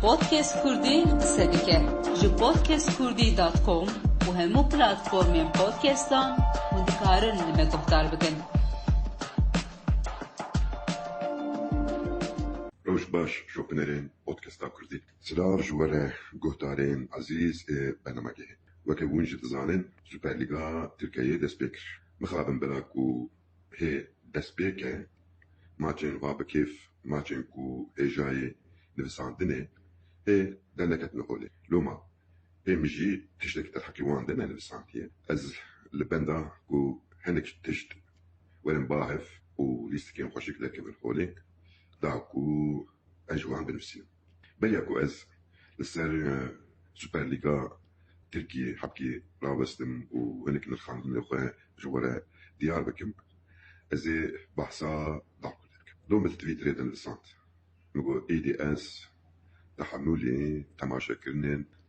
پودکست کردی قصه دیگه جو podcastkurdی.com و همو پلتفرمین پودکستان و دکارن نمه گفتار بکن. روش باش شوپنرین پودکستا کردی سلام جواره گهدارین عزیز برنامه وکه ونجد زانن سوپر لیگا ترکیه دست بکر مخابن بلاکو هی دست بکر ماچن واب کیف ماچن کو هجای نفساندنه هي دنكت نقولي لوما هي مجي تشتك تحكي وان دنا نفسانتيه از لبندا كو هنك تشت ولن باهف وليستكين خوشك ذاك بالحولي داكو اجوان بنفسي بياكو از لسر سوبر ليغا تركي حبكي رابستم وهنك نلخان نخوة جوارا ديار بكم ازي بحصا داكو ذاك دوم بتتويت ريدن لسانت نقول اي دي اس تحملي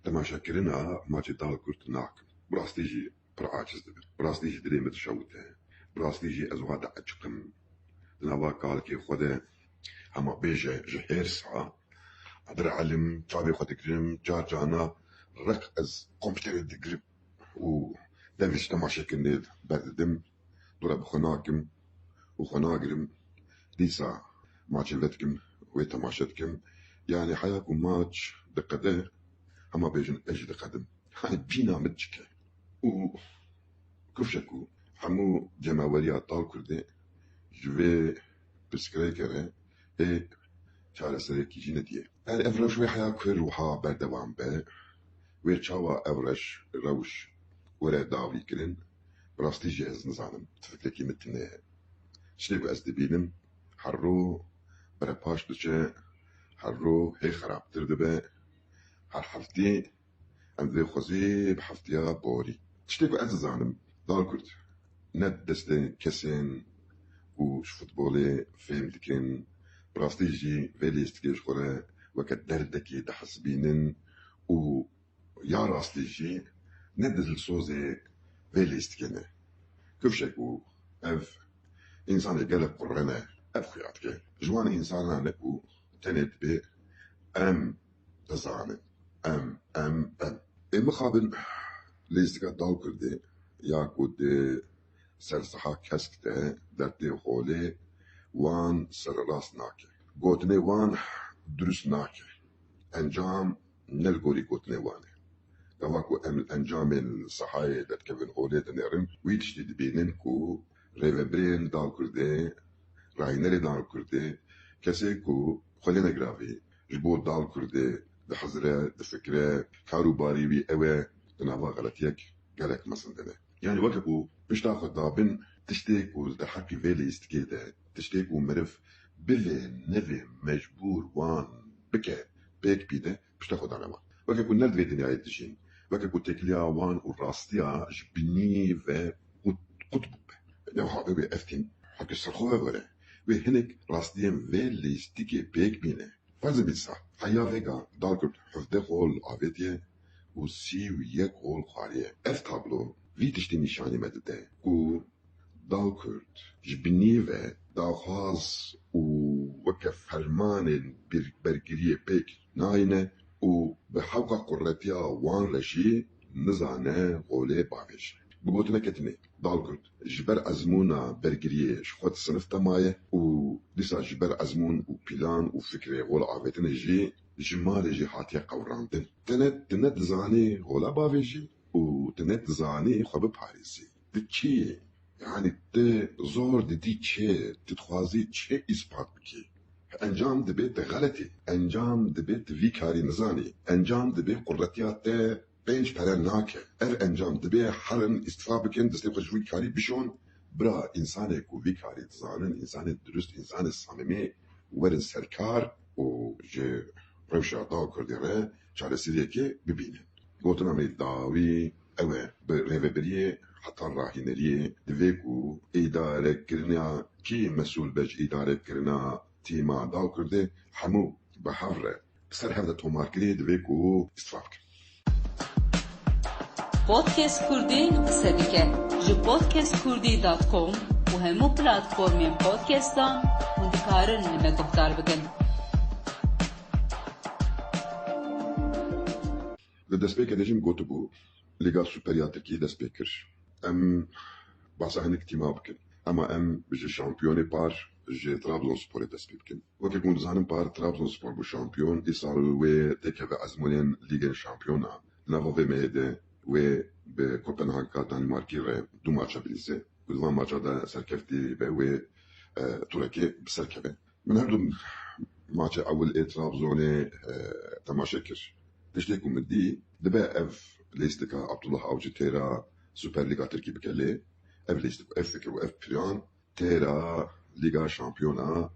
تماشا كرنا ما جدال كرت ناك براستيجي برعاجز دبن براستيجي دري متشوته براستيجي ازواد عجقم نوا قال كي خده اما بيجي جهير ساعة ادر علم تابي خد كريم جانا رك از كمبيوتر دقرب و دمش تماشا كرني بردم دورا بخناكم وخناقرم ديسا ما جلتكم ويتماشتكم يعني حياكم ماتش دقده اما بيجن اجي دقدم هاي بينا متشكه و كفشكو حمو جماوريات طال كردي جوي بسكريكره اي شارع سريكي جينديه يعني افرش وي حياك روحا بردوام به وي تشاوا افرش روش ورا داوي كلن براستي جهز نظام تفكركي متنه شنو أزدبينم حرو برا باش دچه حرو هي خراب تردبه هر حفتي عندي خوزي بحفتيا بوري تشتيكو أززانم دار كرت ند دستين كسين وش فوتبولي فيلم دكين براستيجي فيليستكيش خورا وكت دردكي دحسبينن و يا راستيجي ند الصوزي فيليستكينه كفشكو اف انسان يقلب قرنا اف خياتك جوان انسان نكو تنت به ام تزانن ام المخابن ليستكا دال كردي ياكود سرسحا كسكته درتي خولي وان سر راس ناكي قوتني وان درس ناكي انجام نلقولي قوتني واني كواكو انجام الصحايا دات كفن خولي تنرم ويتشتي دبينن كو ريفبرين دال كردي راينري دال كردي كسيكو خلينا جرافي جبور دال كردي دحزره دفكره كاروباري بي اوه دنافا غلطيك قالك مثلا دنا يعني وكبو باش تاخد دابن تشتيكو دحكي فيلي استكيده تشتيكو مرف بلي نفي مجبور وان بكا بيك بيده باش تاخد على وكبو نرد في دنيا تجين وكبو تكليا وان وراستيا جبني و قطب لو حبيبي افتين حق السرخوه ولا وهنك راستيم فيلي استيكي بيك بينه فرض بيسا حيا فيغا دالكرت حفظه خول آفيتيه و سی و یک خول خاريه اف تابلو وی تشتي نشاني مدده و دالكرت جبني و داخواز و وكف فرمان برگريه بيك ناينه و بحوقا قرتيا وان رشي نزانه غولي باوش بقولتنا كتني دالكرت جبر أزمونا برجريه شخوت صنف تمايه و لسا جبر أزمون و بلان و فكرة غولا عافتنا جي جمال جي حاتيا قوراندن تنت زاني غولا باوشي و تنت زاني خب باريسي دي يعني زور دي تتخوازي إثبات بكي انجام دبيت غلطي انجام دبيت في كاري نزاني انجام دبيت قرتيات بينش پرن ناکه انجام دبی حرن استفاده بکن دسته خوش وی کاری بشون برا انسان کو وی کاری تزانن انسان درست انسان صمیمی ورن سرکار و ج روشا دا کردیره چاله سریه که ببینن گوتن امی داوی اوه برهبریه حتی راهنریه دویکو اداره کرنا کی مسئول بج اداره کرنا تیما دا کرده همو بحر سر هفته تومارکلی دویکو استفاده کن پودکست کردی قصه دیگه جو podcastkurdی.com و همو پلتفرمین پودکستان و دکارن نمه گفتار بکن. Li destpêkê de jî min gotibû Lîga Superiya Tirkiyeyê dest pê kir. Em basa hinek tîma bikin. Ama em ji şampiyonê par ji Trabzonsporê dest pê bikin. Wekî ku hûn dizanin par Trabzonspor bu şampiyon îsal wê têkeve ezmûnên Lîgên Şampiyona nava vê meyê de wê bi Kopenhag'a Danimarkê re du maça bilîze. Ku van maça da serkeftî ve wê turekê bi ser keve. Min her du maça ewil ê Trabzonê temaşe kir. Tiştê ku min dî dibe ev lêstika Abdullah Avcı têra Süper Lîga Tirkî bike lê ev lêstik ev fikir û ev plan têra Lîga Şampiyona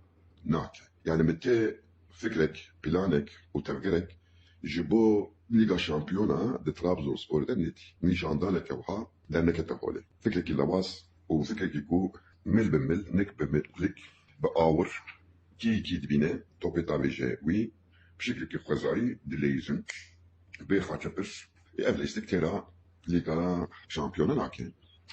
nake. Yani min tê fikrek, planek û tevgerek ji bo Lîga Şampiyona di Trabzonsporê de netî. Nîşandaleke wiha dernekete holê. Fikrekî lewaz û fikrekî ku mil bi mil, nik bi millik bi awir kî dibîne topê tavêje wî bi şeklekî xwezayî dilêjin bê xaçepir ev lêstik têra Lîga Şampiyona nake.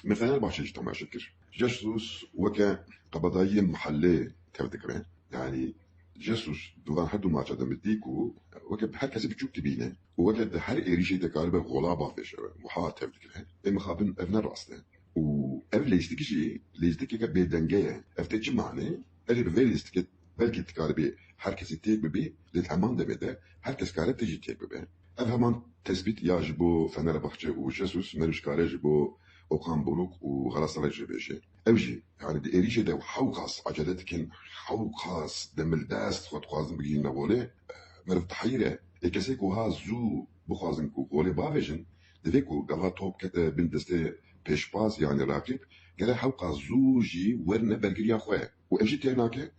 Me Fenerbahçe jî temaşe kir. Jesus weke qebedayiyên mihellê tev dikire. Yani Jesus divan her du maça de min dî ku weke her kesî biçûk dibîne û weke di her êrişê de karibe gola bavêje wiha tev dikire. Ê mixabin ev ne rast e. û ev lêstikî jî lêstikeke bêdenge ye. Ev tê çi manê? Erê bi vê lêstikê belkî dikaribî her kesî têk bibe, lê heman demê de her kes kare tê jî têk bibe. Ev heman tespît ya ji bo Fenerbahçe û Jesus merî kare ji bo Okan Buruk û Galatasaray jî bêje. Ev jî yani di êrişê de hewqas acele dikin, hewqas demil dest xwe dixwazin bigihîne golê, meriv tehîr e. Ê kesê ku ha zû bixwazin ku golê bavêjin, divê ku gava top kete bin destê pêşbaz yani rakîb, gere hewqas zû jî werine bergiriya xwe. û ev jî têr nake,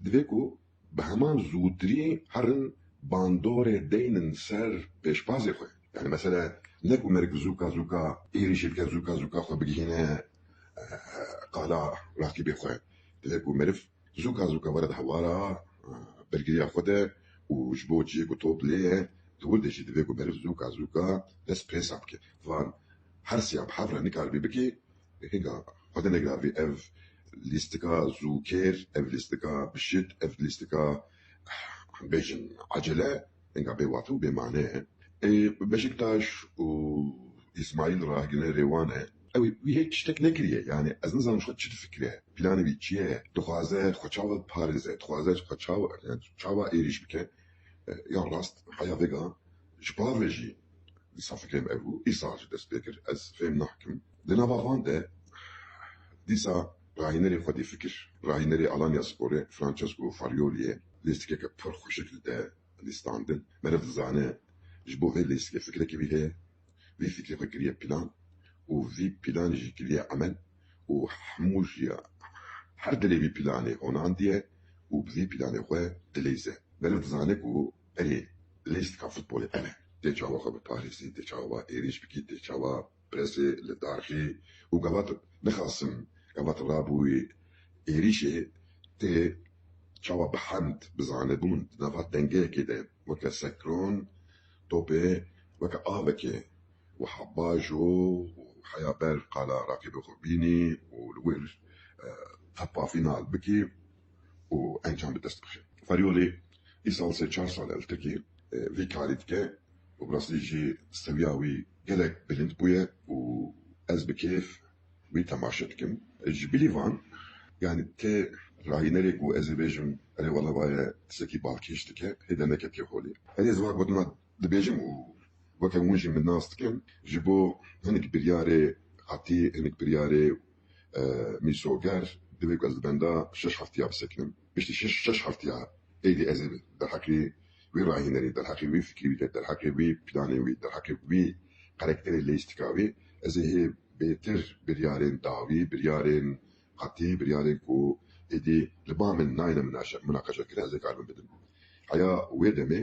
divê ku bi heman zûtirî herin bandorê deynin ser pêşbazê xwe. Yani mesela ne ku merik zûka êrişê bike zûka xwe bigihîne qala rakîbê xwe. Divê ku meriv zûka were di hewara bergiriya xwe de û ji bo ciyê ku top lê ye di wir de jî divê ku meriv zûka dest pêsa bike. Van her siya bi hev re nikaribî bikî hinga xwe de negiravî ev lîstika zûkêr, ev lîstika bişit, ev lîstika bêjin acele hinga bêwatî û bêmane ye. Beşiktaş û İsmail Rahgine Rêwane ew wî hêj tiştek nekiriye. Yani ez nizanim xwe çi difikire, planê wî çi ye, dixwaze xwe çawa biparêze, dixwaze xwe çawa êrîş bike. Ya rast heya vêga ji bav ve jî dîsa fikrêm ev bû, îsal jî dest pê kir, ez fêm nakim. Di nava van de dîsa rahînerê xwe dî fikir, rahînerê Alanyasporê Francesco Farioli'ye lîstikeke pir xweşik de lîstandin. Meriv dizane ji bo vê lêstikê fikrekî wî heye, vî fikrê xwe kiriye plan û vî plan jî kiriye emel û hemû jî her dilê vî planê onandiye û bi vî planê xwe dilêze. Meriv dizane ku erê lêstika futbolê ev e. Tê çawa xwe biparêzî, tê çawa êrîş bikî, tê çawa presê li daxî û gavat nixwasim gavat rabûyî êrîşê tê çawa bi hemd bizanebûn di nava dengeyekê de weke sekron topê weke avekê wiha baş o heya ber qala rakîbê xwe bînî û li wir tepafînal bikî û encam bi dest bixe. Fariolî îsal sê çar sal el Tirkî vî karî dike û bi rastî jî seviya wî gelek bilind bûye û ez bi kêf wî temaşe dikim. Ji bilî van yani tê rahînerê ku ez ê bêjim erê wela vaye tisekî balkêş dike hê de neketiye holê. Erê ez va gotina dibêjim û weke hûn jî min nas dikin ji bo hinek biryarê hatî, hinek biryarê mîsoger divê ku ez di benda 6 heftiya bisekinim. Piştî 6 heftiya êdî ez ê derheqî wî rahînerî, derheqî wî fikrî wî, derheqî wî planê wî, derheqî wî karakterê lêstika wî ez ê hê bêtir biryarên dawî, biryarên hatî, biryarên ku êdî li ba min nayîne münaqeşe kirin ez ê karibim bidim. Heya wê demê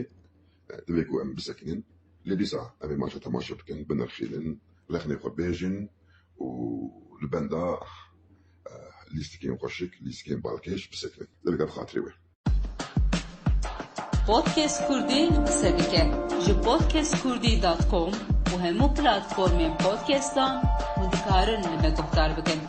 divê ku em bisekinin lê dîsa em ê maça temaşe bikin, binirxînin, lexnê xwe bêjin û li benda lîstikên xweşik, lîstikên balkêş bisekinin. Divê bi xatirê wê. Podcast Kurdî qise dike ji podcastkurdî.com û hemû platformên podcastan hûn dikarin li me guhdar bikin.